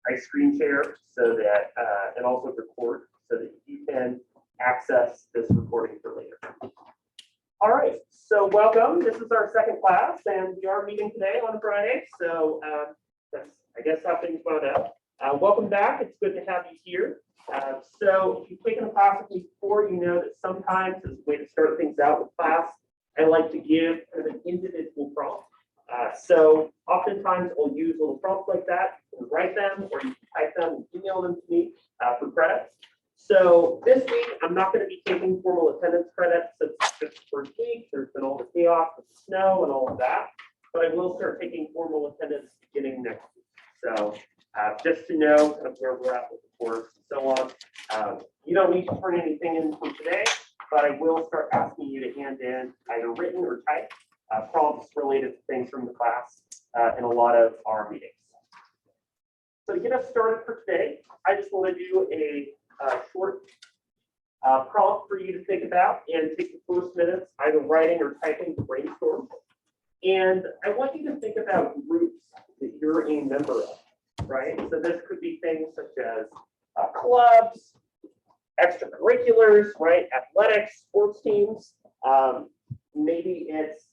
I screen share so that, and also record so that you can access this recording for later. All right, so welcome. This is our second class, and we are meeting today on a Friday. So that's, I guess, how things wound out. Welcome back. It's good to have you here. So if you've taken a class with me before, you know that sometimes as a way to start things out with class, I like to give kind of an individual prompt. So oftentimes I'll use little prompts like that. You can write them or you can type them and email them to me for credits. So this week, I'm not going to be taking formal attendance credits. It's just the first week. There's been all the chaos with the snow and all of that. But I will start taking formal attendance beginning next week. So just to know kind of where we're at with the course and so on. You don't need to turn anything in from today, but I will start asking you to hand in either written or typed prompts related to things from the class in a lot of our meetings. So to get us started for today, I just want to do a short prompt for you to think about and take the first minutes either writing or typing to brainstorm. And I want you to think about groups that you're a member of, right? So this could be things such as clubs, extracurriculars, right? Athletics, sports teams. Maybe it's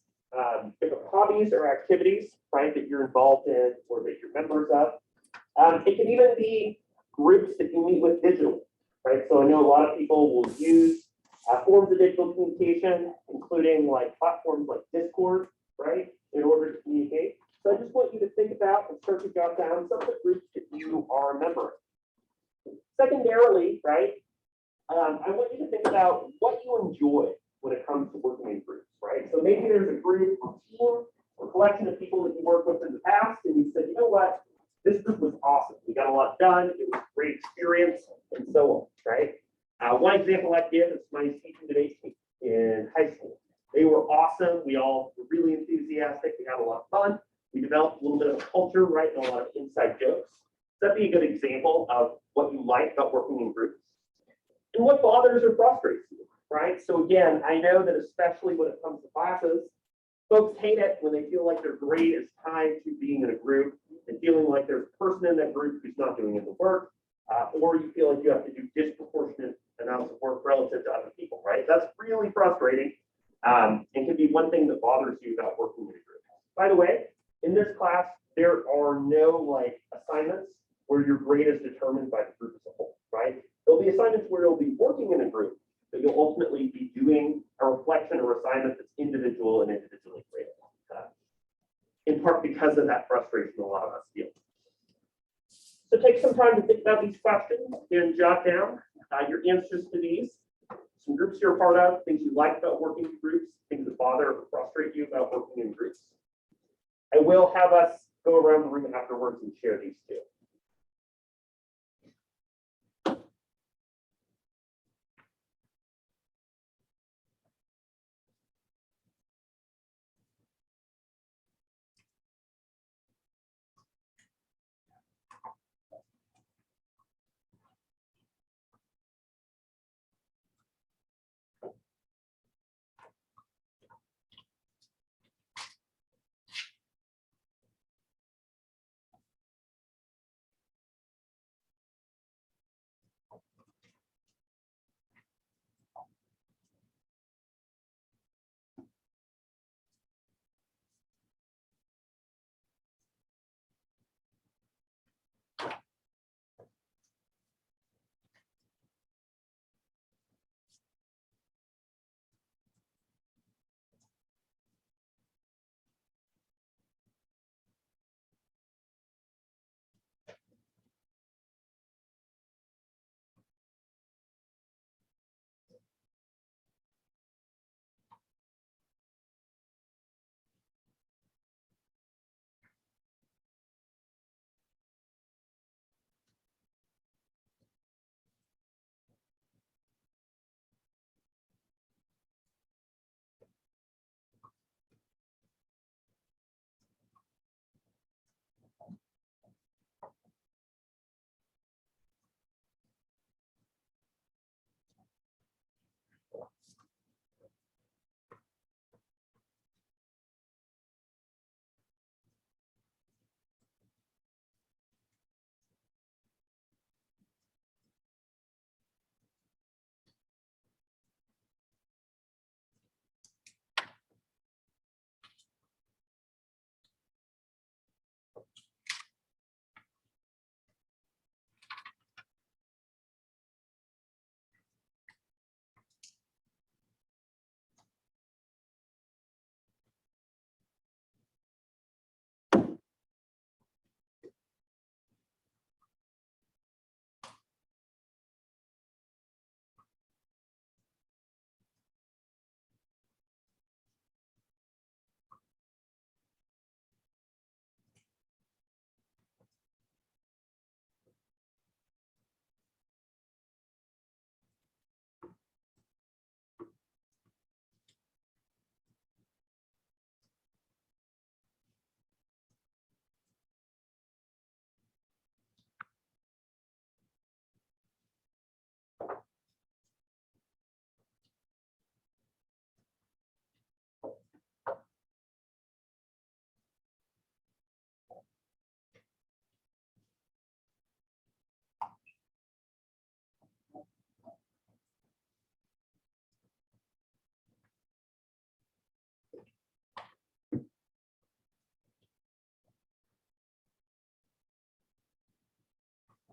different hobbies or activities, right, that you're involved in or that you're members of. It can even be groups that you meet with digitally, right? So I know a lot of people will use forms of digital communication, including like platforms like Discord, right, in order to communicate. So I just want you to think about and start to jot down some of the groups that you are a member of. Secondarily, right, I want you to think about what you enjoy when it comes to working in groups, right? So maybe there's a group or team or collection of people that you worked with in the past, and you said, you know what, this group was awesome. We got a lot done. It was a great experience, and so on, right? One example I give is my speech and debate team in high school. They were awesome. We all were really enthusiastic. We had a lot of fun. We developed a little bit of a culture, right, and a lot of inside jokes. That'd be a good example of what you like about working in groups. And what bothers or frustrates you, right? So again, I know that especially when it comes to classes, folks hate it when they feel like their grade is tied to being in a group and feeling like there's a person in that group who's not doing any work, or you feel like you have to do disproportionate amounts of work relative to other people, right? That's really frustrating and can be one thing that bothers you about working in a group. By the way, in this class, there are no like assignments where your grade is determined by the group as a whole, right? There'll be assignments where you'll be working in a group, but you'll ultimately be doing a reflection or assignment that's individual and individually graded. In part because of that frustration a lot of us feel. So take some time to think about these questions and jot down your answers to these. Some groups you're a part of, things you like about working in groups, things that bother or frustrate you about working in groups. I will have us go around the room afterwards and share these too.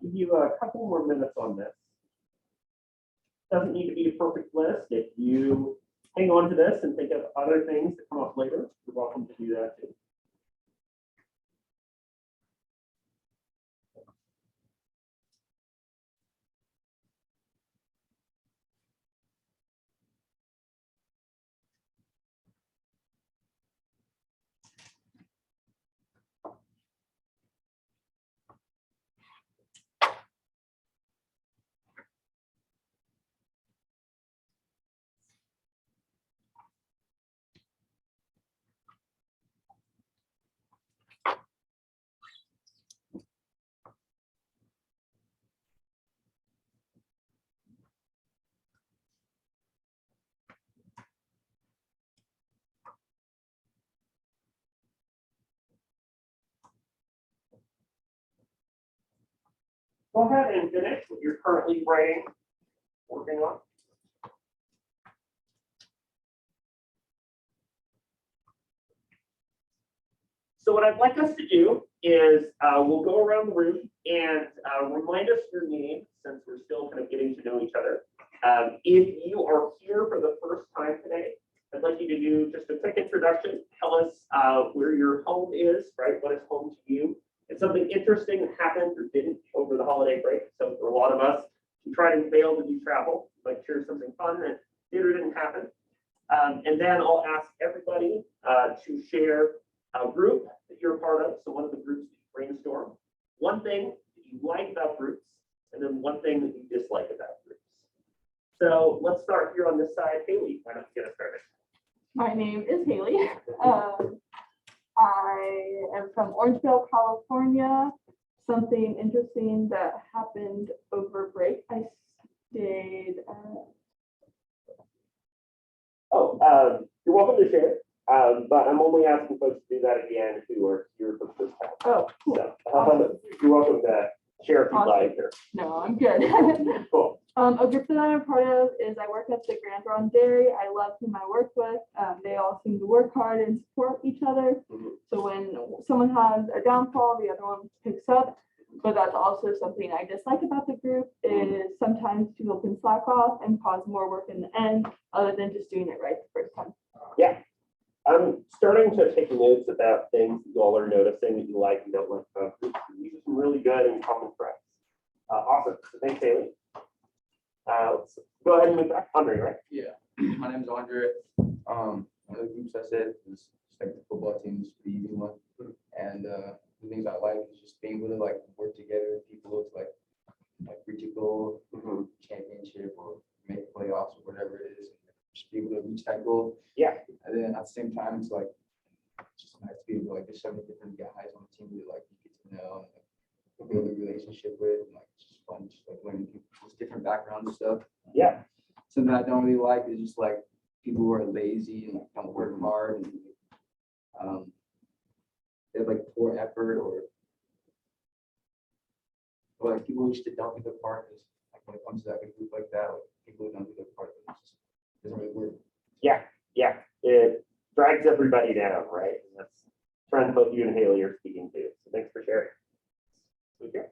give you a couple more minutes on this. Doesn't need to be a perfect list. If you hang on to this and think of other things that come up later, you're welcome to do that too. Go ahead and finish what you're currently writing, working on. So what I'd like us to do is we'll go around the room and remind us your name, since we're still kind of getting to know each other. If you are here for the first time today, I'd like you to do just a quick introduction. Tell us where your home is, right? What is home to you? And something interesting that happened or didn't over the holiday break. So for a lot of us who tried and failed to do travel, like share something fun that did or didn't happen. And then I'll ask everybody to share a group that you're a part of. So one of the groups that you brainstorm, one thing that you like about groups, and then one thing that you dislike about groups. So let's start here on this side. Haley, why don't you get us started? My name is Haley. I am from Orangeville, California. Something interesting that happened over break. I stayed. You're welcome to share, but I'm only asking folks to do that again who are here for the first time. Oh, cool. So you're welcome to share if you'd like. Or... No, I'm good. Cool. A group that I'm a part of is I work at the Grand Ron Dairy. I love whom I work with. They all seem to work hard and support each other. So when someone has a downfall, the other one picks up. But that's also something I dislike about the group is sometimes people can slack off and cause more work in the end, other than just doing it right the first time. Yeah. I'm starting to take notes about things that you all are noticing that you like and don't like about groups. These are some really good and common threads. Awesome. So thanks, Haley. Let's go ahead and move back. Andre, right? Yeah, my name is Andre. One of the groups I said is just like the football team is the easy one. And the things I like is just being able to like work together with people to like reach a goal, championship or make playoffs or whatever it is, and just be able to reach that goal. Yeah. And then at the same time, it's like just nice to be able to like there's so many different guys on the team that like you get to know and like, build a relationship with, and like it's just fun, just like learning people's different backgrounds and stuff. Yeah. Something I don't really like is just like people who are lazy and like don't work hard and they have like poor effort or like people who just don't do their part. Is like when it comes to that big group like that, like people who don't do their part, it just doesn't really work. Yeah. Yeah. It drags everybody down, right? And that's a trend both you and Haley are speaking to. So thanks for sharing. Okay.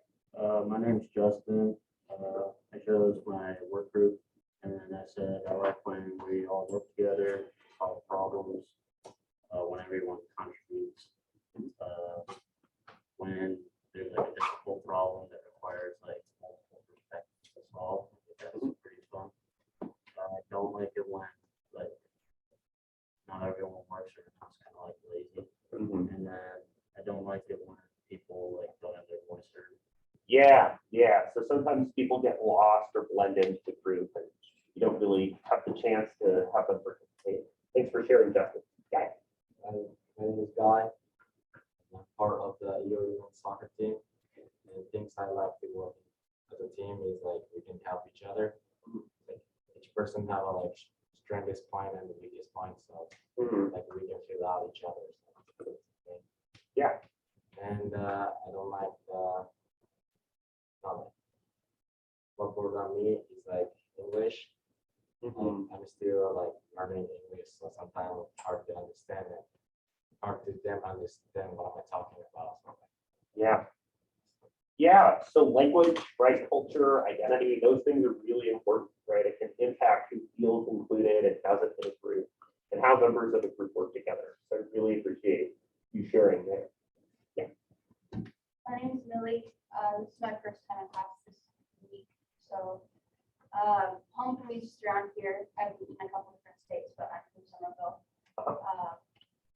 My name's Justin. I chose my work group, and I said I like when we all work together, solve problems, when everyone contributes. When there's like a difficult problem that requires like multiple perspectives to solve, that's pretty fun. I don't like it when like not everyone works or it's kind of like lazy, and then I don't like it when people like don't have their voice heard. Yeah. So sometimes people get lost or blend into the group and you don't really have the chance to have them participate. Thanks for sharing, Justin. Guy. My name is Guy. I'm part of the Yo-Yo soccer team. And things I like to work as a team is like we can help each other. Like each person have a like strongest point and the weakest point, so like we can fill out each other. Yeah. And I don't like what goes on me is like English. I'm still like learning English, so sometimes it's hard to understand it. Hard to them understand what I'm talking about. So, Yeah. Yeah, so language, right, culture, identity, those things are really important, right? It can impact who feels included and doesn't in a group and how members of a group work together. So I really appreciate you sharing there. My name is Millie. This is my first time in class this week. So, home for me is just around here. I've lived in a couple different states, but I'm from Somerville.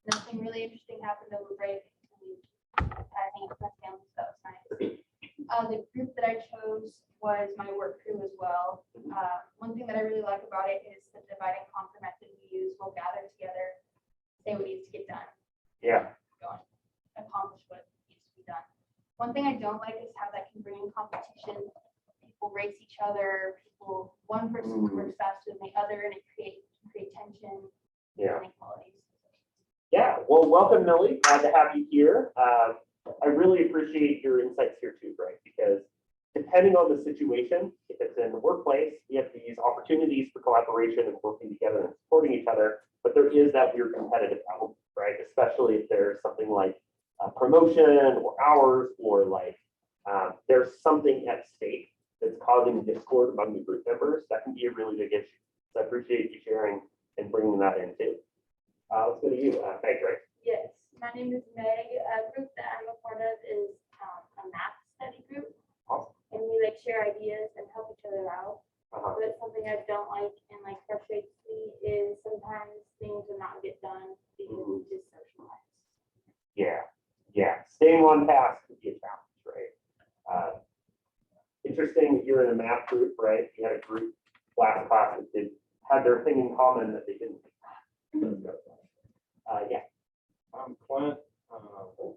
Nothing really interesting happened over break. I hang out with my family, so that was nice. The group that I chose was my work crew as well. One thing that I really like about it is the divide and conquer method we use. We'll gather together, say what needs to get done. Yeah. Go on, accomplish what needs to be done. One thing I don't like is how that can bring in competition. People race each other, one person works faster than the other, and it create tension Yeah. and inequalities. Yeah, well, welcome, Millie. Glad to have you here. I really appreciate your insights here too, right? Because depending on the situation, if it's in the workplace, we have these opportunities for collaboration and working together and supporting each other. But there is that weird competitive element, right? Especially if there's something like promotion or hours or like there's something at stake that's causing discord among the group members. That can be a really big issue. So I appreciate you sharing and bringing that in too. Let's go to you. Thanks, Ray. Yes, my name is Meg. A group that I'm a part of is a math study group. Awesome. And we like share ideas and help each other out. But something I don't like and like frustrates me is sometimes things will not get done because we just socialize. Yeah. Staying on task can be a challenge, right? Interesting that you're in a math group, right? You had a group class that had their thing in common that they didn't. Yeah. I'm Clint. I was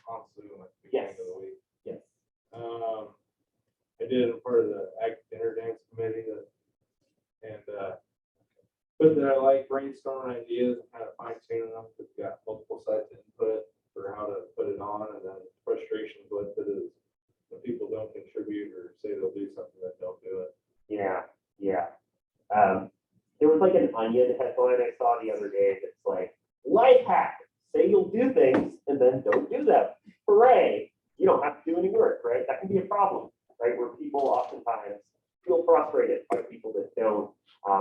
on Zoom at the beginning of the week. Yes. I did a part of the Ag Dinner Dance Committee and but then I like brainstorming ideas and kind of fine tuning them. We've got multiple sites of input for how to put it on, and then frustrations with it is when people don't contribute or say they'll do something that don't do it. Yeah. There was like an Onion headline I saw the other day that's like, life hack, say you'll do things and then don't do them. Hooray, you don't have to do any work, right? That can be a problem, right? Where people oftentimes feel frustrated by people that don't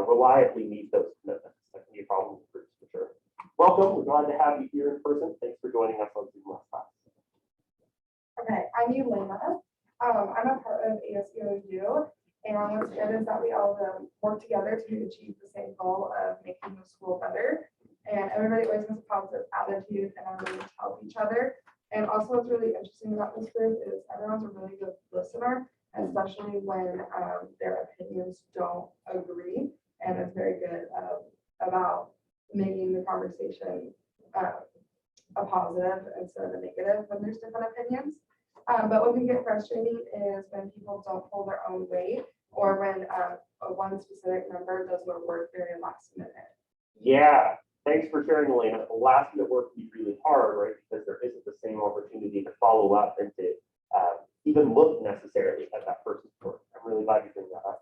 reliably meet those commitments. That can be a problem for sure. Welcome, we're glad to have you here in person. Thanks for joining us on Zoom last class. Okay, I'm Elena. I'm a part of ASEOU, and what's good is that we all work together to achieve the same goal of making the school better. And everybody always has a positive attitude and are willing to help each other. And also what's really interesting about this group is everyone's a really good listener, especially when their opinions don't agree. And it's very good about making the conversation a positive instead of a negative when there's different opinions. But what can get frustrating is when people don't pull their own weight or when one specific member does their work very last minute. Yeah, thanks for sharing, Elena. The last minute work can be really hard, right? Because there isn't the same opportunity to follow up and to even look necessarily at that person's work. I'm really glad you bring that up.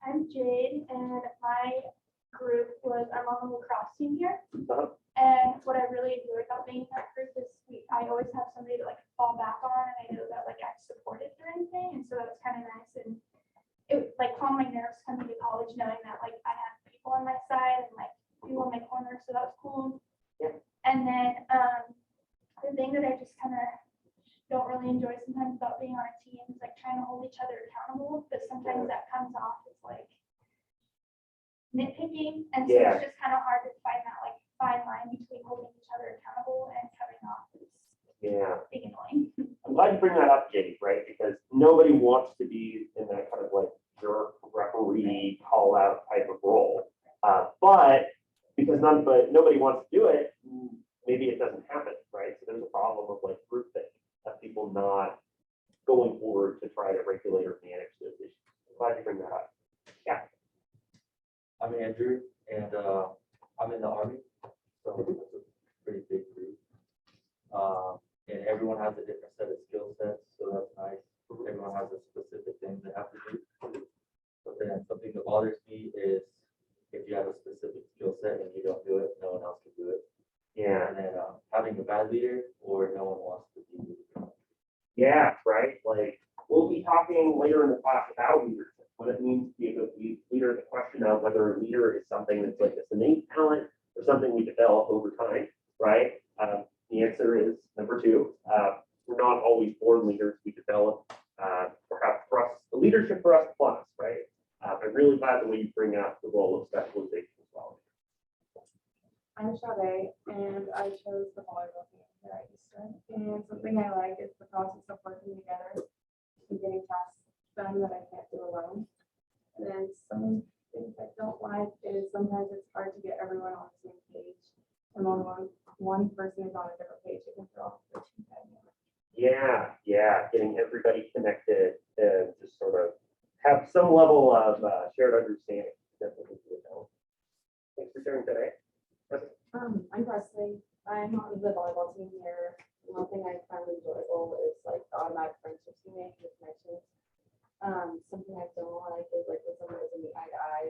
I'm Jade, and my group I'm on the lacrosse team here. Uh-huh. And what I really enjoy about being in that group is I always have somebody to like fall back on, and I know that like I'm supported through anything, and so that's kind of nice. And it like calmed my nerves coming to college, knowing that like I have people on my side and like people in my corner, so that was cool. Yeah. And then the thing that I just kind of don't really enjoy sometimes about being on a team is like trying to hold each other accountable, but sometimes that comes off as like nitpicking, and so Yeah. it's just kind of hard to find that like fine line between holding each other accountable and coming off as Yeah. being annoying. I'm glad you bring that up, Jade, right? Because nobody wants to be in that kind of like jerk referee call out type of role. But nobody wants to do it, maybe it doesn't happen, right? So there's a problem of like groupthink of people not going forward to try to regulate or manage those issues. I'm glad you bring that up. Yeah. I'm Andrew, and I'm in the Army, so it's a pretty big group. And everyone has a different set of skill sets, so that's nice. Everyone has a specific thing they have to do. But then something that bothers me is if you have a specific skill set and you don't do it, no one else can do it. Yeah. And then having a bad leader or no one wants to be with you. Yeah, right, like, we'll be talking later in the class about leadership, what it means to be a good leader, the question of whether a leader is something that's like this innate talent or something we develop over time, right? The answer is number two. We're not always born leaders, we develop, perhaps for us, the leadership for us plus, right? I'm really glad the way you bring up the role of specialization as well. I'm Sade, and I chose the volleyball team here at Eastern. And something I like is the process of working together and getting tasks done that I can't do alone. And then some things I don't like is sometimes it's hard to get everyone on the same page. And when one person is on a different page, it can throw off the team dynamic. Yeah, getting everybody connected and just sort of have some level of shared understanding. Definitely do it now. Thanks for sharing today. I'm Presley. I'm on the volleyball team here. One thing I find enjoyable is like the automatic friendships you make with connections. Something I don't like is like when someone is in the eye to eye.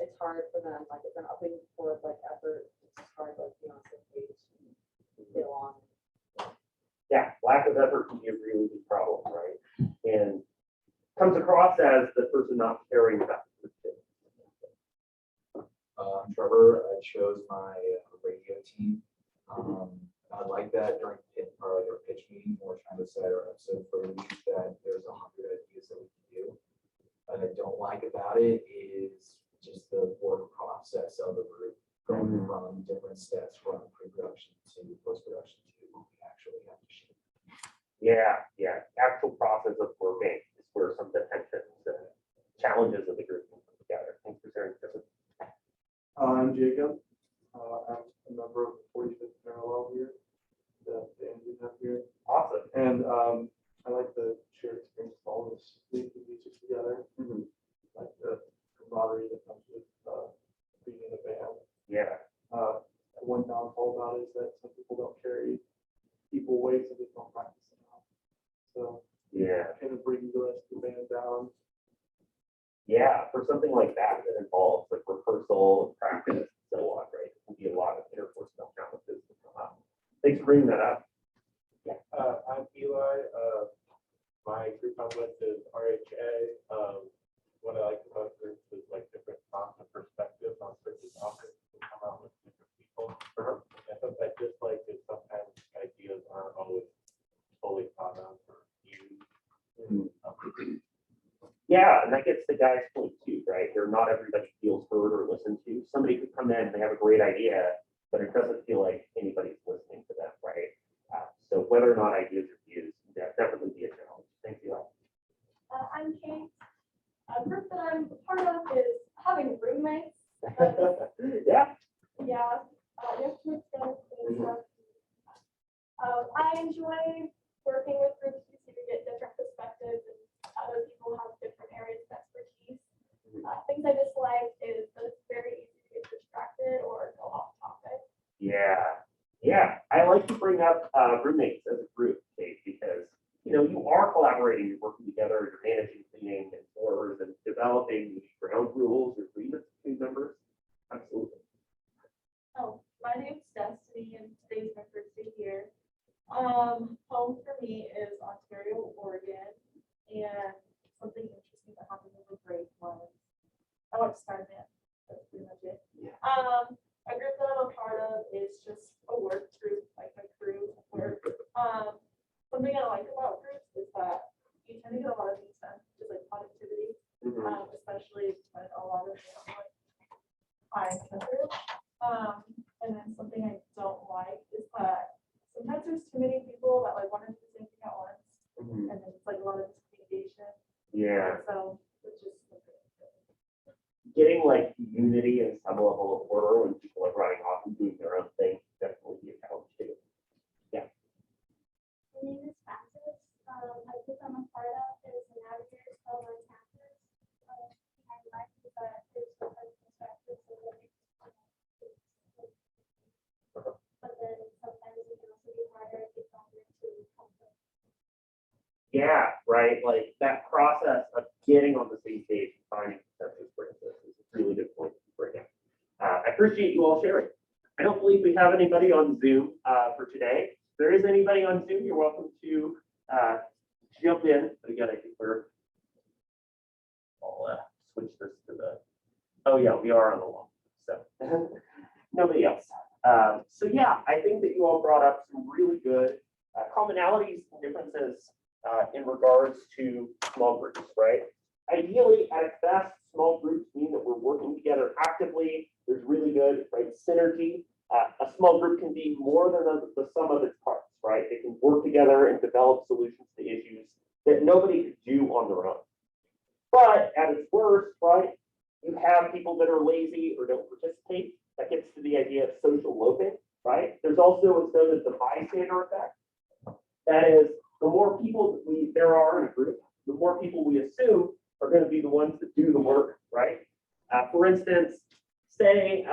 It's hard for them, like if they're not putting forth like effort, it's just hard like be on the same page and get along. Yeah, lack of effort can be a really big problem, right? And comes across as the person not caring about the group. Trevor, I chose my radio team. I like that during our pitch meeting, when we're trying to set our episode for the week, that there's 100 ideas that we can do. What I don't like about it is just the work process of the group, going from different steps from pre-production to post-production to what we actually have to shoot. Yeah, actual process of working is where some of the tensions and challenges of the group can come together. Thanks for sharing, Kristen. I'm Jacob. I'm a member of the 45th parallel here, the engine up here. Awesome. And I like the shared experience of all this leading music together, like the camaraderie that comes with being in a band. Yeah. One downfall about it is that some people don't carry equal weights and just don't practice enough. So Yeah. kind of bring the rest of the band down. Yeah, for something like that that involves like rehearsal, practice, and so on, right? It can be a lot of interpersonal challenges that come up. Thanks for bringing that up. I'm Eli. My group I'm with is RHA. What I like about groups is like different thoughts and perspectives on certain topics and come out with different people. And something I dislike is sometimes ideas aren't always fully thought out or used. Yeah, and that gets the guy's point too, right? Here, not everybody feels heard or listened to. Somebody could come in and they have a great idea, but it doesn't feel like anybody's listening to them, right? So whether or not ideas are used, that definitely be a challenge. Thank you. I'm Kate. A group that I'm a part of is having roommates. Yeah. Yeah, you have to mix together and stuff. I enjoy working with groups because you get different perspectives and other people have different areas of expertise. Things I dislike is that it's very easy to get distracted or go off topic. Yeah. I like to bring up roommates as a group, Kate, because you are collaborating, you're working together, you're managing cleaning and floors and developing the ground rules or agreements between members. Absolutely. Oh, my name's Destiny and today's my first day here. Home for me is Ontario, Oregon, and something interesting that happened in the break was I went to Spider-Man. That's pretty much it. Yeah. A group that I'm a part of is just a work group, like a crew of work. Something I like about groups is that you tend to get a lot of things done, just like productivity, especially when a lot of them are like high together. And then something I don't like is that sometimes there's too many people that like want to do the same thing at once, and then it's like a lot of miscommunication. Yeah. So it's just Getting like unity and some level of order when people are running off and doing their own thing definitely be a challenge too. My name is Francis. I think I'm a part of is the Navigators of our campus. I like that there's different perspectives and but then sometimes it can also be harder if it's not to comfort. Yeah, right. Like that process of getting on the same page and finding consensus for this is a really good point to bring up. I appreciate you all sharing. I don't believe we have anybody on Zoom for today. If there is anybody on Zoom, you're welcome to jump in, but again, I think I'll switch this to oh yeah, we are on the wall, so nobody else. So yeah, I think that you all brought up some really good commonalities and differences in regards to small groups, right? Ideally, at its best, small groups mean that we're working together actively. There's really good, right, synergy. A small group can be more than the sum of its parts, right? It can work together and develop solutions to issues that nobody could do on their own. But at its worst, right, you have people that are lazy or don't participate. That gets to the idea of social loafing, right? There's also what's known as the bystander effect. That is, the more people that there are in a group, the more people we assume are going to be the ones that do the work, right? For instance, say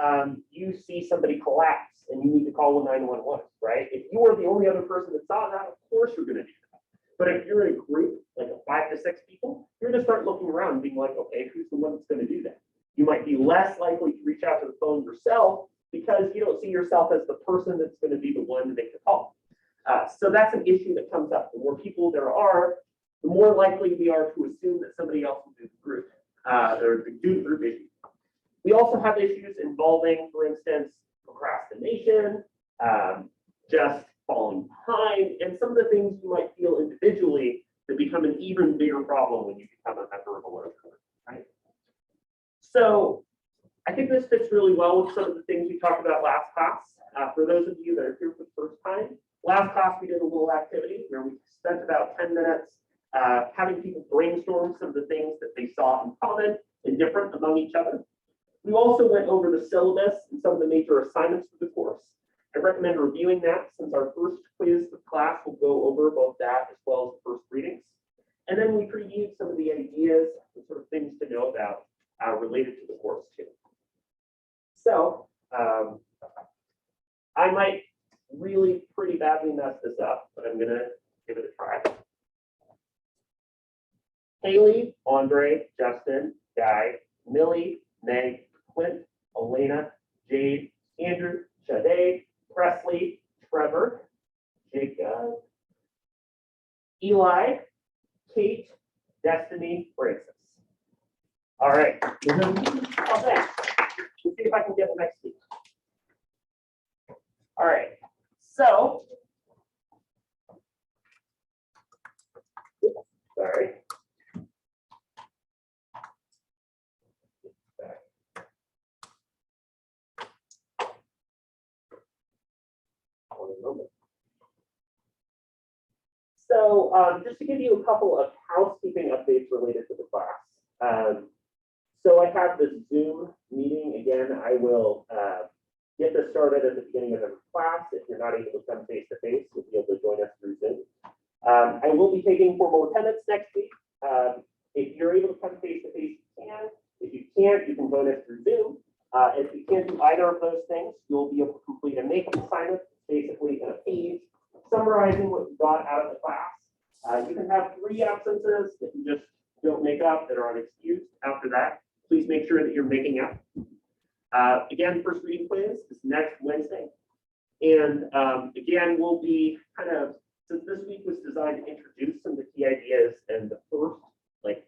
you see somebody collapse and you need to call 911, right? If you are the only other person that saw that, of course you're going to do that. But if you're in a group, like 5 to 6 people, you're going to start looking around and being like, okay, who's the one that's going to do that? You might be less likely to reach out to the phone yourself because you don't see yourself as the person that's going to be the one to make the call. So that's an issue that comes up. The more people there are, the more likely we are to assume that somebody else will do the group or do the group issue. We also have issues involving, for instance, procrastination, just falling behind, and some of the things you might feel individually that become an even bigger problem when you become a member of a large group, right? So I think this fits really well with some of the things we talked about last class. For those of you that are here for the first time, last class we did a little activity where we spent about 10 minutes having people brainstorm some of the things that they saw in common and different among each other. We also went over the syllabus and some of the major assignments for the course. I recommend reviewing that since our first quiz of class will go over both that as well as the first readings. And then we previewed some of the ideas and sort of things to know about related to the course too. So I might really pretty badly mess this up, but I'm gonna give it a try. Haley, Andre, Justin, Guy, Millie, Meg, Clint, Elena, Jade, Andrew, Shade, Presley, Trevor, Jacob, Eli, Kate, Destiny, Francis. All right. Oh, thanks. Let's see if I can get the next week. All right. So, sorry. So just to give you a couple of housekeeping updates related to the class. So I have this Zoom meeting. Again, I will get this started at the beginning of every class. If you're not able to come face to face, you'll be able to join us through Zoom. I will be taking formal attendance next week. If you're able to come face to face, you can. If you can't, you can join us through Zoom. If you can't do either of those things, you'll be able to complete a makeup assignment, basically in a page, summarizing what you got out of the class. You can have 3 absences that you just don't make up that are unexcused. After that, please make sure that you're making up. Again, first reading quiz is next Wednesday. And again, we'll be kind of, since this week was designed to introduce some of the key ideas and the first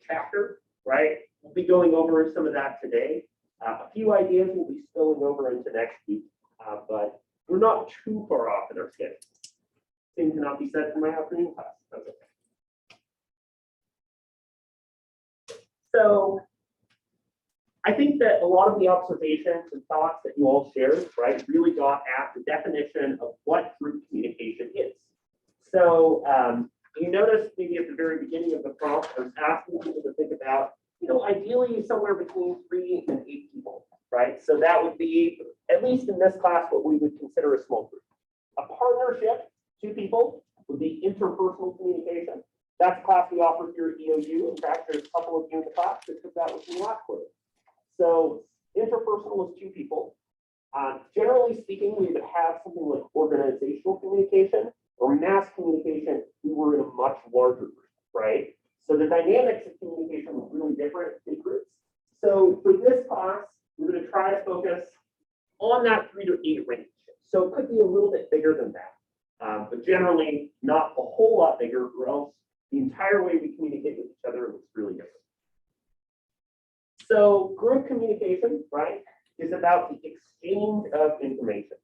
chapter, right? We'll be going over some of that today. A few ideas will be spilling over into next week, but we're not too far off in our schedule. Same cannot be said for my afternoon class. That's okay. So I think that a lot of the observations and thoughts that you all shared, right, really got at the definition of what group communication is. So you noticed maybe at the very beginning of the prompt, I was asking people to think about, ideally somewhere between 3 and 8 people, right? So that would be, at least in this class, what we would consider a small group. A partnership, 2 people, would be interpersonal communication. That's a class we offer here at EOU. In fact, there's a couple of you in the class that took that with me last quarter. So interpersonal is 2 people. Generally speaking, we would have something like organizational communication or mass communication. We were in a much larger group, right? So the dynamics of communication were really different in groups. So for this class, we're going to try to focus on that 3 to 8 range. So it could be a little bit bigger than that. but generally not a whole lot bigger, or else the entire way we communicate with each other looks really different. So group communication, right, is about the exchange of information.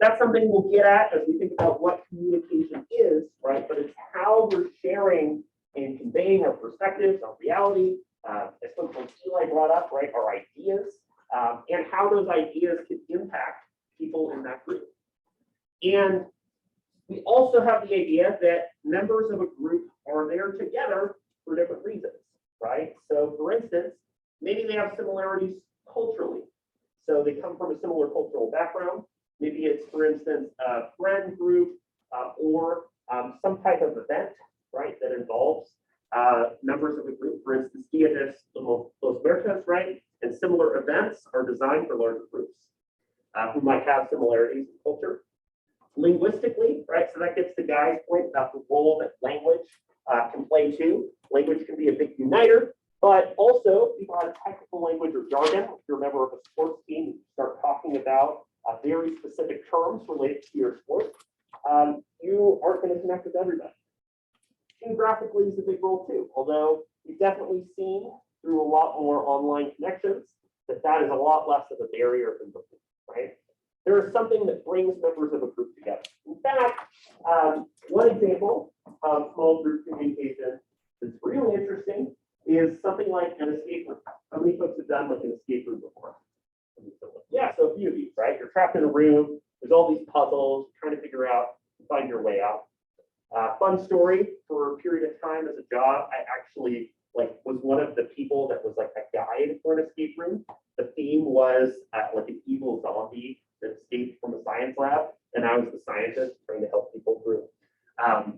That's something we'll get at as we think about what communication is, right? But it's how we're sharing and conveying our perspectives, our reality, as something Eli brought up, right? Our ideas, and how those ideas can impact people in that group. And we also have the idea that members of a group are there together for different reasons, right? So for instance, maybe they have similarities culturally. So they come from a similar cultural background. Maybe it's, for instance, a friend group or some type of event, right, that involves members of a group. For instance, Dia de los Muertos, right, and similar events are designed for larger groups who might have similarities in culture. Linguistically, right, so that gets to Guy's point about the role that language can play too. Language can be a big uniter, but also people have technical language or jargon. If you're a member of a sports team, you start talking about very specific terms related to your sport, you aren't going to connect with everybody. Geographically is a big role too, although we've definitely seen through a lot more online connections that that is a lot less of a barrier than before, right? There is something that brings members of a group together. In fact, one example of small group communication that's really interesting is something like an escape room. How many folks have done like an escape room before? Yeah, so a few of you, right? You're trapped in a room. There's all these puzzles, trying to figure out, find your way out. Fun story, for a period of time as a job, I actually was one of the people that was like a guide for an escape room. The theme was like an evil zombie that escaped from a science lab, and I was the scientist trying to help people through.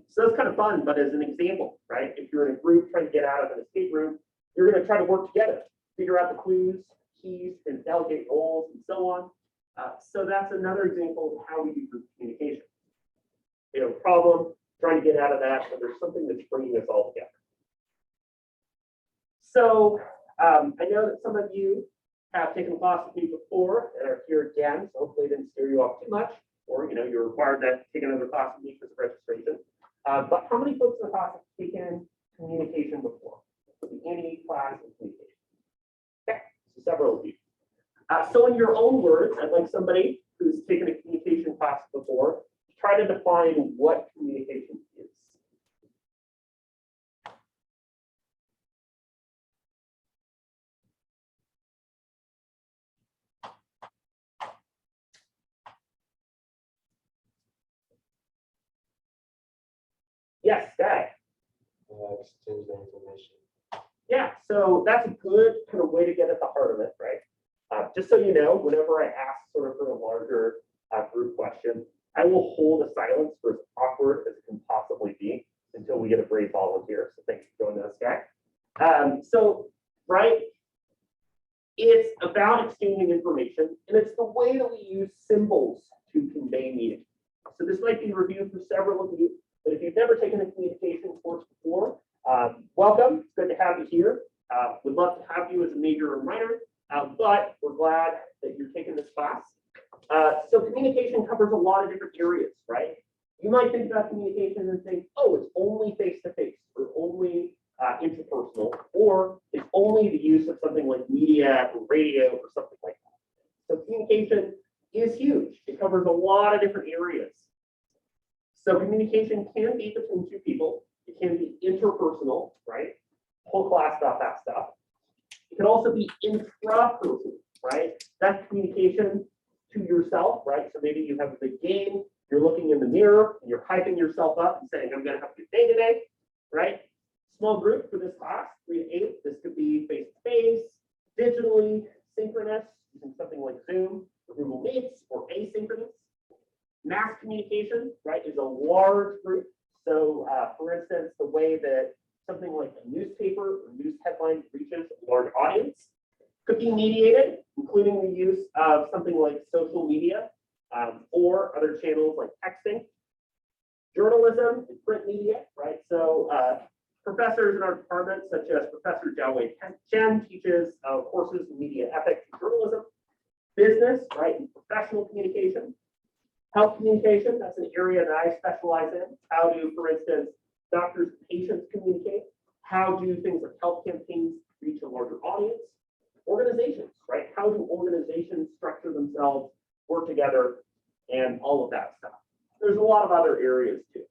So it's kind of fun, but as an example, right? If you're in a group trying to get out of an escape room, you're going to try to work together, figure out the clues, keys, and delegate roles, and so on. So that's another example of how we do group communication. You know, problem, trying to get out of that, but there's something that's bringing us all together. So I know that some of you have taken a class with me before and are here again, so hopefully it didn't scare you off too much, or you're required to take another class with me because of registration. But how many folks in the class have taken communication before? Any class in communication? Okay, so several of you. So in your own words, I'd like somebody who's taken a communication class before to try to define what communication is. Yes, Guy. Exchange the information. Yeah, so that's a good kind of way to get at the heart of it, right? Just so you know, whenever I ask sort of for a larger group question, I will hold a silence for as awkward as it can possibly be until we get a brave volunteer. So thanks for joining us, Guy. So, right, it's about exchanging information, and it's the way that we use symbols to convey meaning. So this might be reviewed for several of you, but if you've never taken a communication course before, welcome. It's good to have you here. We'd love to have you as a major or minor, but we're glad that you're taking this class. So communication covers a lot of different areas, right? You might think about communication and think, oh, it's only face-to-face or only interpersonal, or it's only the use of something like media or radio or something like that. So communication is huge. It covers a lot of different areas. So communication can be between two people. It can be interpersonal, right? Whole class about that stuff. It can also be intrapersonal, right? That's communication to yourself, right? So maybe you have a big game, you're looking in the mirror, and you're hyping yourself up and saying, I'm going to have a good day today, right? Small group for this class, 3 to 8. This could be face-to-face, digitally, synchronous, using something like Zoom or Google Meets, or asynchronous. Mass communication, right, is a large group. So, for instance, the way that something like a newspaper or news headline reaches a large audience could be mediated, including the use of something like social media or other channels like texting. Journalism and print media, right? So, professors in our department, such as Professor Jiawei Chen, teaches courses in media ethics and journalism. Business, right, and professional communication. Health communication, that's an area that I specialize in. How do, for instance, doctors and patients communicate? How do things like health campaigns reach a larger audience? Organizations, right? How do organizations structure themselves, work together, and all of that stuff? There's a lot of other areas too.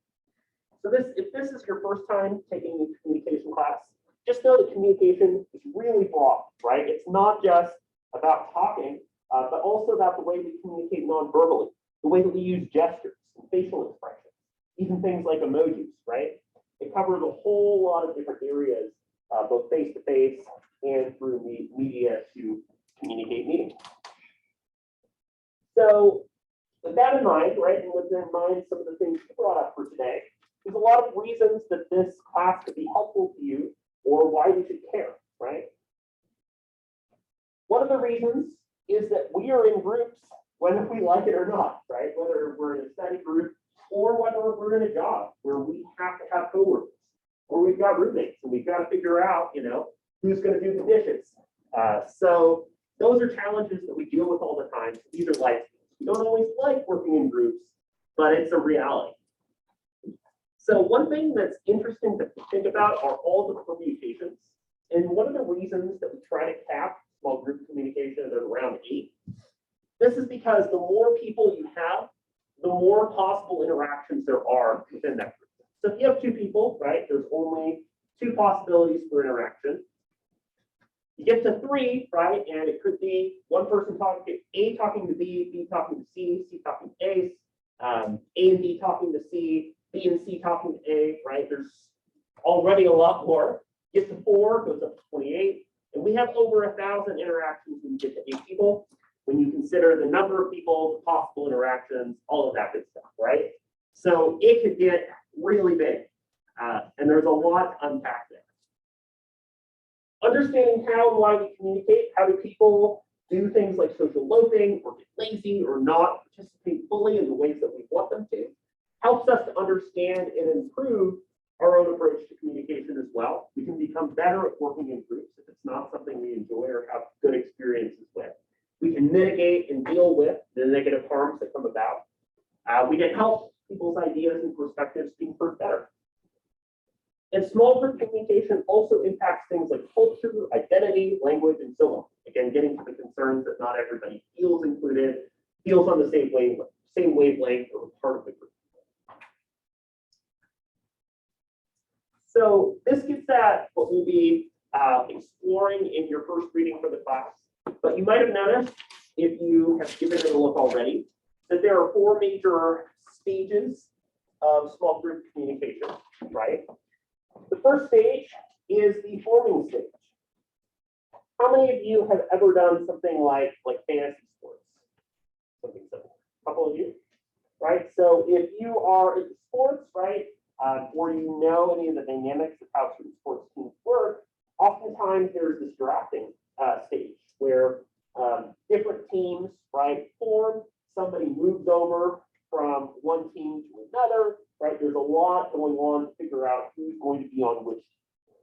So if this is your first time taking a communication class, just know that communication is really broad, right? It's not just about talking, but also about the way we communicate non-verbally, the way that we use gestures and facial expressions, even things like emojis, right? It covers a whole lot of different areas, both face-to-face and through media to communicate meetings. So with that in mind, right, and with in mind some of the things you brought up for today, there's a lot of reasons that this class could be helpful to you or why you should care, right? One of the reasons is that we are in groups whether we like it or not, right? Whether we're in a study group or whether we're in a job where we have to have coworkers or we've got roommates and we've got to figure out, who's going to do the dishes. So those are challenges that we deal with all the time. These are life skills. We don't always like working in groups, but it's a reality. So one thing that's interesting to think about are all the permutations. And one of the reasons that we try to cap small group communication at around 8, this is because the more people you have, the more possible interactions there are within that group. So if you have 2 people, right, there's only 2 possibilities for interaction. You get to 3, right, and it could be one person talking, A talking to B, B talking to C, C talking to A and B talking to C, B and C talking to A, right? There's already a lot more. Get to 4, goes up to 28, and we have over 1,000 interactions when you get to 8 people. When you consider the number of people, the possible interactions, all of that good stuff, right? So it could get really big, and there's a lot to unpack there. Understanding how and why we communicate, how do people do things like social loafing or get lazy or not participate fully in the ways that we want them to, helps us to understand and improve our own approach to communication as well. We can become better at working in groups if it's not something we enjoy or have good experiences with. We can mitigate and deal with the negative harms that come about. We can help people's ideas and perspectives being heard better. And small group communication also impacts things like culture, identity, language, and so on. Again, getting to the concerns that not everybody feels included, feels on the same wavelength or part of the group. So this gets at what we'll be exploring in your first reading for the class. But you might have noticed, if you have given it a look already, that there are 4 major stages of small group communication, right? The first stage is the forming stage. How many of you have ever done something like fantasy sports? Something similar. A couple of you, right? So if you are into sports, right, or you know any of the dynamics of how certain sports teams work, oftentimes there's this drafting stage where different teams, right, form, somebody moves over from one team to another, right? There's a lot going on to figure out who's going to be on which team.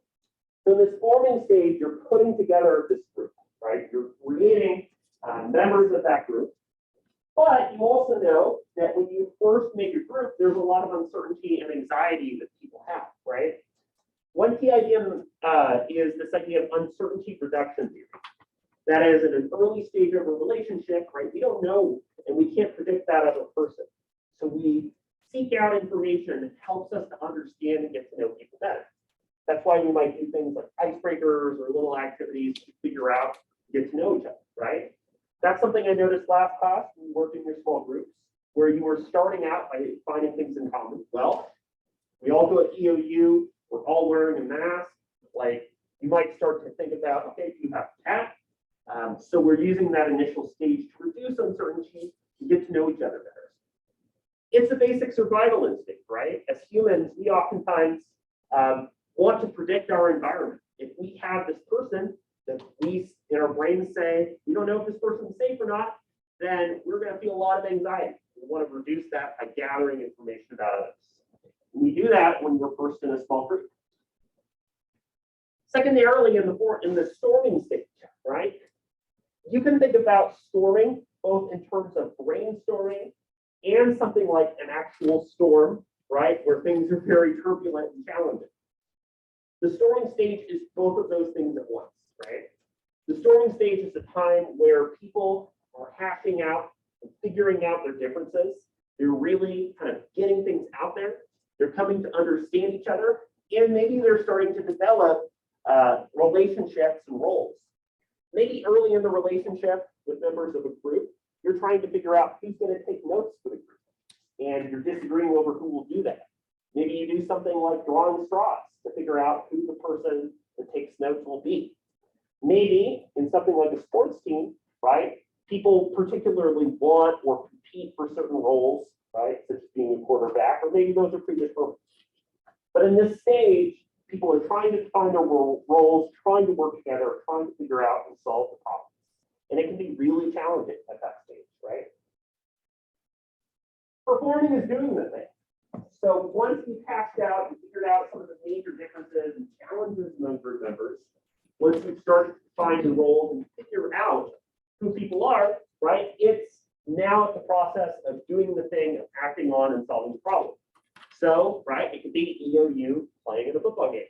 So in this forming stage, you're putting together this group, right? You're creating members of that group. But you also know that when you first make a group, there's a lot of uncertainty and anxiety that people have, right? One key idea is this idea of uncertainty reduction theory. That is, at an early stage of a relationship, right? We don't know, and we can't predict that other person. So we seek out information that helps us to understand and get to know people better. That's why we might do things like icebreakers or little activities to figure out, get to know each other, right? That's something I noticed last class when we worked in your small groups, where you were starting out by finding things in common. Well, we all go at EOU, we're all wearing a mask. Like, you might start to think about, okay, do you have a cat? So we're using that initial stage to reduce uncertainty and get to know each other better. It's a basic survival instinct, right? As humans, we oftentimes want to predict our environment. If we have this person that we, in our brains, say, we don't know if this person's safe or not, then we're going to feel a lot of anxiety. We want to reduce that by gathering information about others. We do that when we're first in a small group. Secondarily, in the storming stage, right? You can think about storming both in terms of brainstorming and something like an actual storm, right, where things are very turbulent and challenging. The storming stage is both of those things at once, right? The storming stage is the time where people are hashing out and figuring out their differences. They're really kind of getting things out there. They're coming to understand each other, and maybe they're starting to develop relationships and roles. Maybe early in the relationship with members of a group, you're trying to figure out who's going to take notes for the group, and you're disagreeing over who will do that. Maybe you do something like drawing straws to figure out who the person that takes notes will be. Maybe in something like a sports team, right, people particularly want or compete for certain roles, right, such as being a quarterback, or maybe those are predetermined. But in this stage, people are trying to find their roles, trying to work together, trying to figure out and solve the problem. And it can be really challenging at that stage, right? Performing is doing the thing. So once you've hashed out and figured out some of the major differences and challenges among group members, once you've started to find your roles and figure out who people are, right, it's now the process of doing the thing, of acting on and solving the problem. So, right, it could be EOU playing in a football game.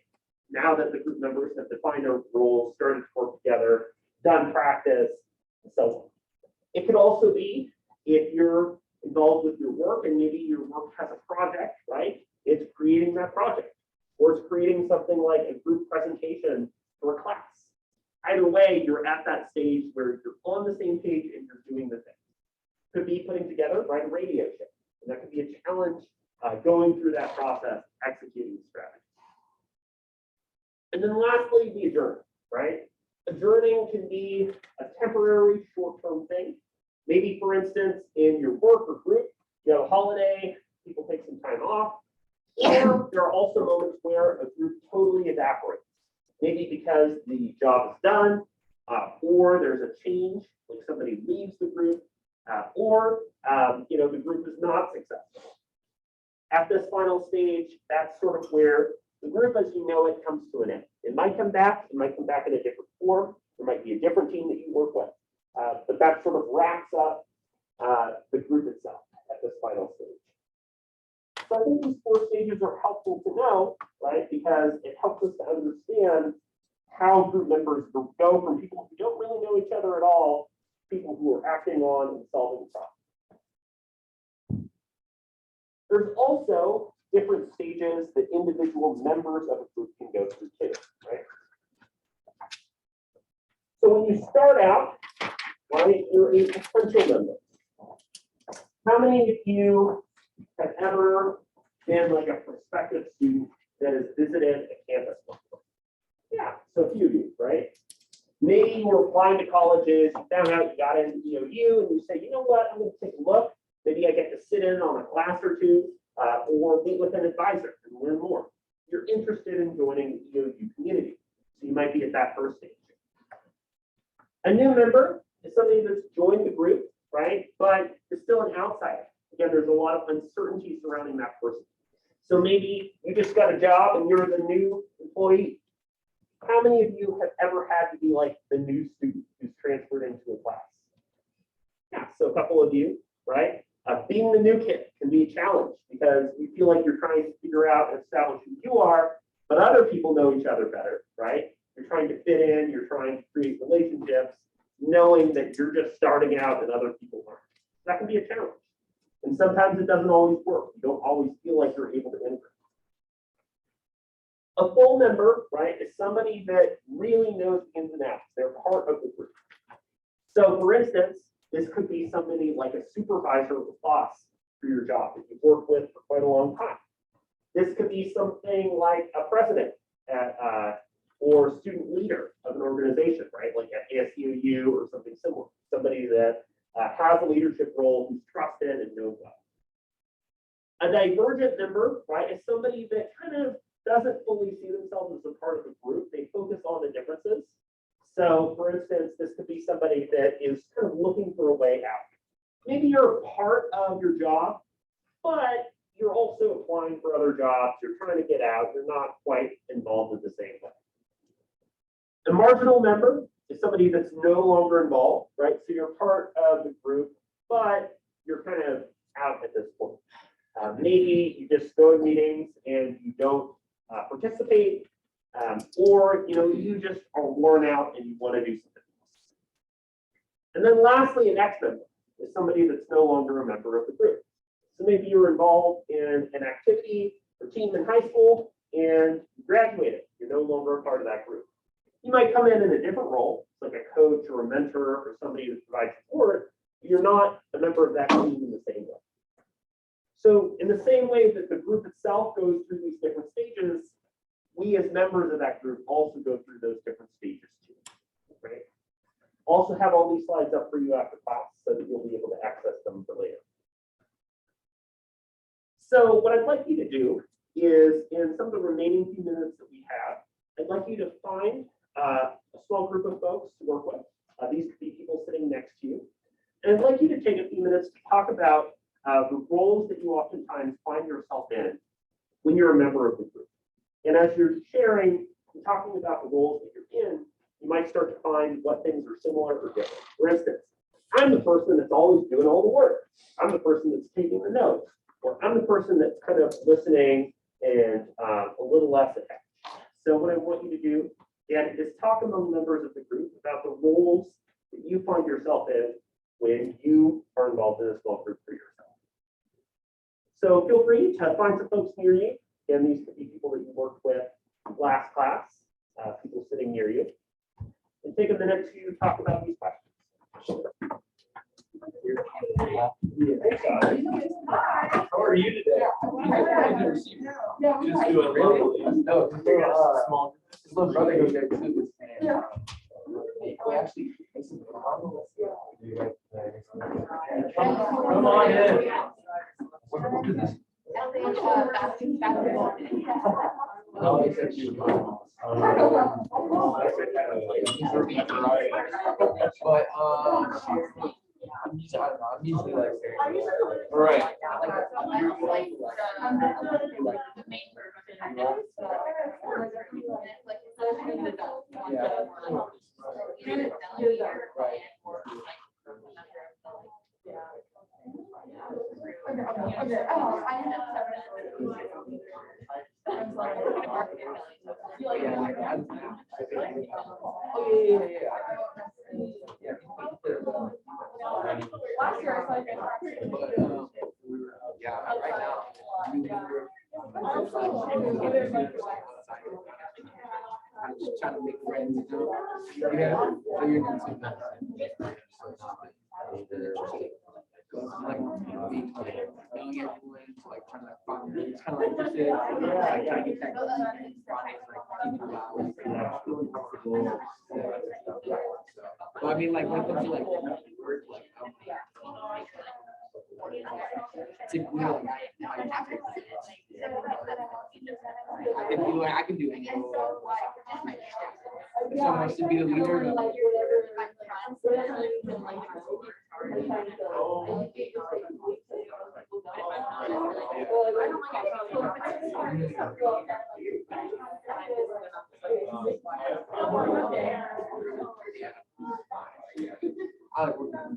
Now that the group members have defined their roles, started to work together, done practice, and so on. It could also be if you're involved with your work and maybe your work has a project, right? It's creating that project, or it's creating something like a group presentation for a class. Either way, you're at that stage where you're on the same page and you're doing the thing. Could be putting together, right, a radio show. And that could be a challenge going through that process, executing the strategy. And then lastly, the adjournment, right? Adjourning can be a temporary short-term thing. Maybe, for instance, in your work or group, you have a holiday, people take some time off, or there are also moments where a group totally evaporates. Maybe because the job is done, or there's a change, like somebody leaves the group, or the group is not successful. At this final stage, that's sort of where the group, as you know it, comes to an end. It might come back in a different form. There might be a different team that you work with, but that sort of wraps up the group itself at this final stage. So I think these 4 stages are helpful to know, right? Because it helps us to understand how group members go from people who don't really know each other at all, people who are acting on and solving problems. There's also different stages that individual members of a group can go through too, right? So when you start out, right, you're a potential member. How many of you have ever been like a prospective student that has visited a campus before? Yeah, so a few of you, right? Maybe you were applying to colleges, you found out you got into EOU, and you say, you know what, I'm going to take a look. Maybe I get to sit in on a class or two, or meet with an advisor and learn more. You're interested in joining the EOU community, so you might be at that first stage. A new member is somebody that's joined the group, right, but is still an outsider. Again, there's a lot of uncertainty surrounding that person. So maybe you just got a job and you're the new employee. How many of you have ever had to be like the new student who's transferred into a class? Yeah, so a couple of you, right? Being the new kid can be a challenge because you feel like you're trying to figure out and establish who you are, but other people know each other better, right? You're trying to fit in, you're trying to create relationships, knowing that you're just starting out and other people aren't. That can be a challenge. And sometimes it doesn't always work. You don't always feel like you're able to integrate. A full member, right, is somebody that really knows the ins and outs. They're part of the group. So for instance, this could be somebody like a supervisor or boss for your job that you've worked with for quite a long time. This could be something like a president or student leader of an organization, right? Like at ASUU or something similar. Somebody that has a leadership role, who's trusted and knows well. A divergent member, right, is somebody that kind of doesn't fully see themselves as a part of the group. They focus on the differences. So for instance, this could be somebody that is kind of looking for a way out. Maybe you're a part of your job, but you're also applying for other jobs. You're trying to get out. You're not quite involved in the same way. A marginal member is somebody that's no longer involved, right? So you're part of the group, but you're kind of out at Maybe you just go to meetings and you don't participate, or you just are worn out and you want to do something else. And then lastly, an ex-member is somebody that's no longer a member of the group. So maybe you're involved in an activity or team in high school and you graduated. You're no longer a part of that group. You might come in a different role, like a coach or a mentor or somebody that provides support, but you're not a member of that team in the same way. So in the same way that the group itself goes through these different stages, we as members of that group also go through those different stages too, right? Also have all these slides up for you after class so that you'll be able to access them for later. So what I'd like you to do is, in some of the remaining few minutes that we have, I'd like you to find a small group of folks to work with. These could be people sitting next to you. And I'd like you to take a few minutes to talk about the roles that you oftentimes find yourself in when you're a member of the group. And as you're sharing and talking about the roles that you're in, you might start to find what things are similar or different. For instance, I'm the person that's always doing all the work. I'm the person that's taking the notes. Or I'm the person that's kind of listening and a little less attached. So what I want you to do, again, is talk among members of the group about the roles that you find yourself in when you are involved in a small group for yourself. So feel free to find some folks near you. And these could be people that you worked with last class, people sitting near you. And take a minute to talk about these questions. Hey, guys. How are you today? Just doing well. No, because they're small. His little brother goes there too. And, we actually. Come on in. No, they said you. But I'm usually like. Right. Right now. I'm just trying to make friends, Yeah, so you're doing some kind of. Like, being like, knowing everyone, to like trying to find, it's kind of like you said, like trying to get that. Well, I mean, like, when it comes to like work, like, typically, like, I can do any role. If someone wants to be the leader, I like working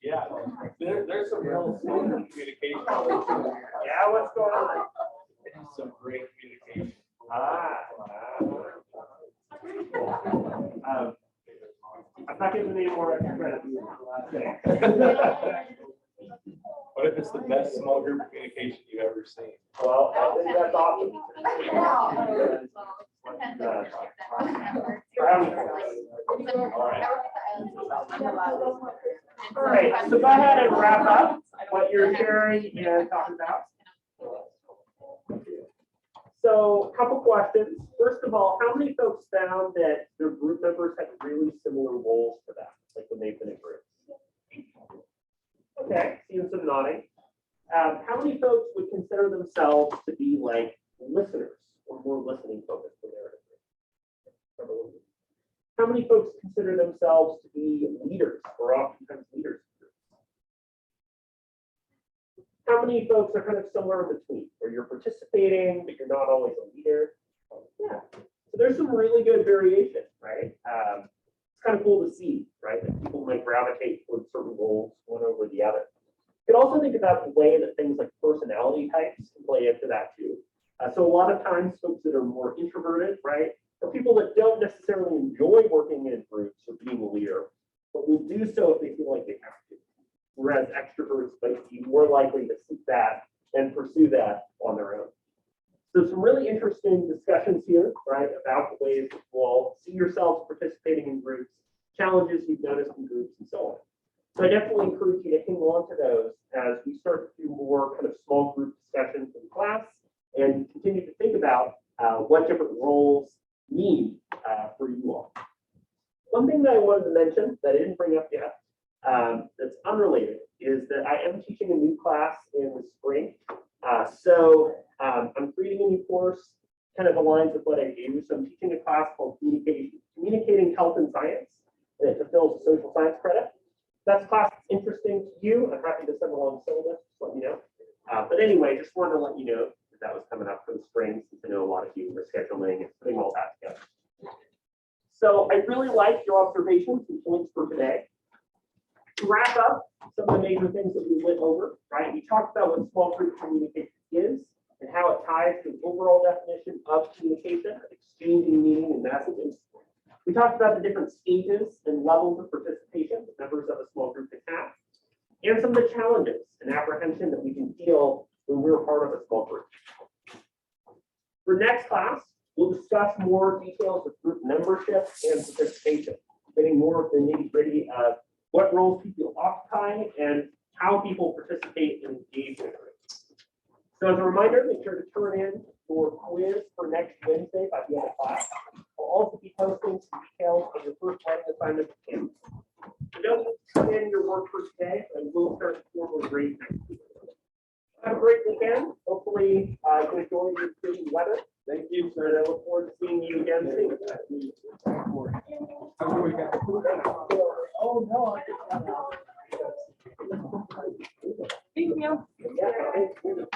Yeah, there's some real communication. Yeah, what's going on? Some great communication. I'm not giving any more extra credit. Okay. What if it's the best small group communication you've ever seen? Well, I think that's awesome. For having us. All right. All right, so go ahead and wrap up what you're hearing and talking about. So a couple questions. First of all, how many folks found that their group members had really similar roles to them, like when they've been in groups? Okay, seeing some nodding. How many folks would consider themselves to be like listeners or more listening focused when they're in a group? How many folks consider themselves to be leaders or oftentimes leaders? How many folks are kind of somewhere in between, where you're participating, but you're not always a leader? Yeah, so there's some really good variation, right? It's kind of cool to see, right? That people might gravitate towards certain roles, one over the other. You can also think about the way that things like personality types can play into that too. So a lot of times folks that are more introverted, right, are people that don't necessarily enjoy working in groups or being a leader, but will do so if they feel like they have to. Whereas extroverts might be more likely to seek that and pursue that on their own. So some really interesting discussions here, right, about the ways that you all see yourselves participating in groups, challenges you've noticed in groups, and so on. So I definitely encourage you to hang on to those as we start to do more kind of small group discussions in class and continue to think about what different roles mean for you all. One thing that I wanted to mention that I didn't bring up yet, that's unrelated, is that I am teaching a new class in the spring. I'm creating a new course, kind of aligns with what I do. So I'm teaching a class called Communicating Health and Science, and it fulfills a social science credit. If that's a class that's interesting to you, I'm happy to send along the syllabus, just let me know. But anyway, just wanted to let you know that was coming up for the spring, since I know a lot of you were scheduling and putting all that together. So I really like your observations and points for today. To wrap up some of the major things that we went over, right? We talked about what small group communication is and how it ties to the overall definition of communication, exchanging meaning and messages. We talked about the different stages and levels of participation that members of a small group can have, and some of the challenges and apprehension that we can feel when we're part of a small group. For next class, we'll discuss more details of group membership and participation, getting more of the nitty-gritty of what roles people occupy and how people participate and engage in groups. So as a reminder, make sure to turn in your quiz for next Wednesday by the end of class. We'll also be posting some details of your first writing assignment to Kim. So don't turn in your work for today, and we'll start the formal grade next week. Have a great weekend. Hopefully, you enjoy your pretty weather. Thank you, sir. I look forward to seeing you again soon. Oh, no. Thank you. Yeah, thank you.